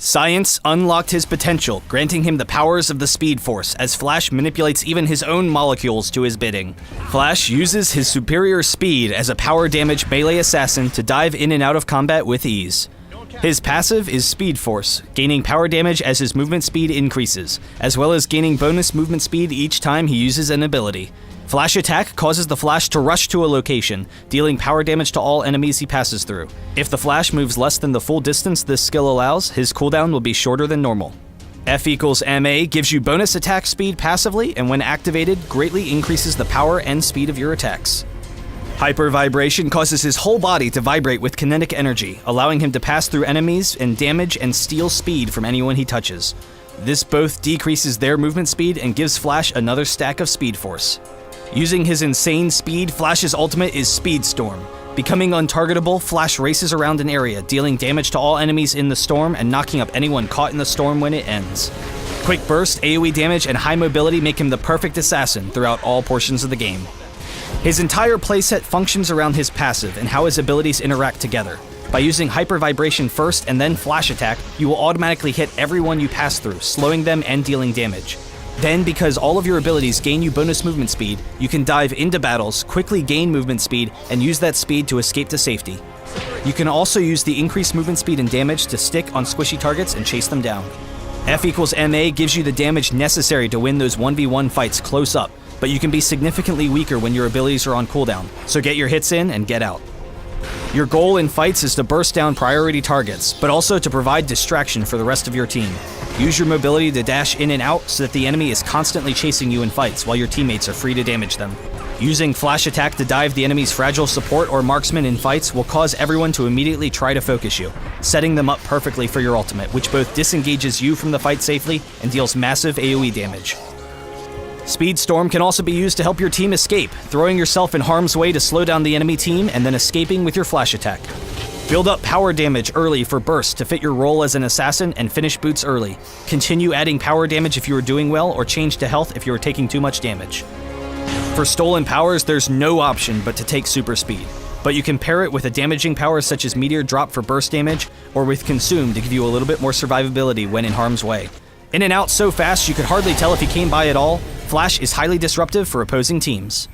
Science unlocked his potential, granting him the powers of the Speed Force, as Flash manipulates even his own molecules to his bidding. Flash uses his superior speed as a power damage melee assassin to dive in and out of combat with ease. His passive is Speed Force, gaining power damage as his movement speed increases, as well as gaining bonus movement speed each time he uses an ability. Flash Attack causes the Flash to rush to a location, dealing power damage to all enemies he passes through. If the Flash moves less than the full distance this skill allows, his cooldown will be shorter than normal. F equals MA gives you bonus attack speed passively, and when activated, greatly increases the power and speed of your attacks. Hyper Vibration causes his whole body to vibrate with kinetic energy, allowing him to pass through enemies and damage and steal speed from anyone he touches. This both decreases their movement speed and gives Flash another stack of Speed Force. Using his insane speed, Flash's ultimate is Speed Storm. Becoming untargetable, Flash races around an area, dealing damage to all enemies in the storm and knocking up anyone caught in the storm when it ends. Quick burst, AoE damage, and high mobility make him the perfect assassin throughout all portions of the game. His entire playset functions around his passive and how his abilities interact together. By using Hyper Vibration first and then Flash Attack, you will automatically hit everyone you pass through, slowing them and dealing damage. Then, because all of your abilities gain you bonus movement speed, you can dive into battles, quickly gain movement speed, and use that speed to escape to safety. You can also use the increased movement speed and damage to stick on squishy targets and chase them down. F equals MA gives you the damage necessary to win those 1v1 fights close up, but you can be significantly weaker when your abilities are on cooldown, so get your hits in and get out. Your goal in fights is to burst down priority targets, but also to provide distraction for the rest of your team. Use your mobility to dash in and out so that the enemy is constantly chasing you in fights while your teammates are free to damage them. Using Flash Attack to dive the enemy's fragile support or marksman in fights will cause everyone to immediately try to focus you, setting them up perfectly for your ultimate, which both disengages you from the fight safely and deals massive AoE damage. Speed Storm can also be used to help your team escape, throwing yourself in harm's way to slow down the enemy team and then escaping with your Flash Attack. Build up power damage early for burst to fit your role as an assassin and finish boots early. Continue adding power damage if you are doing well, or change to health if you are taking too much damage. For stolen powers, there's no option but to take super speed, but you can pair it with a damaging power such as Meteor Drop for burst damage, or with Consume to give you a little bit more survivability when in harm's way. In and out so fast you could hardly tell if he came by at all, Flash is highly disruptive for opposing teams.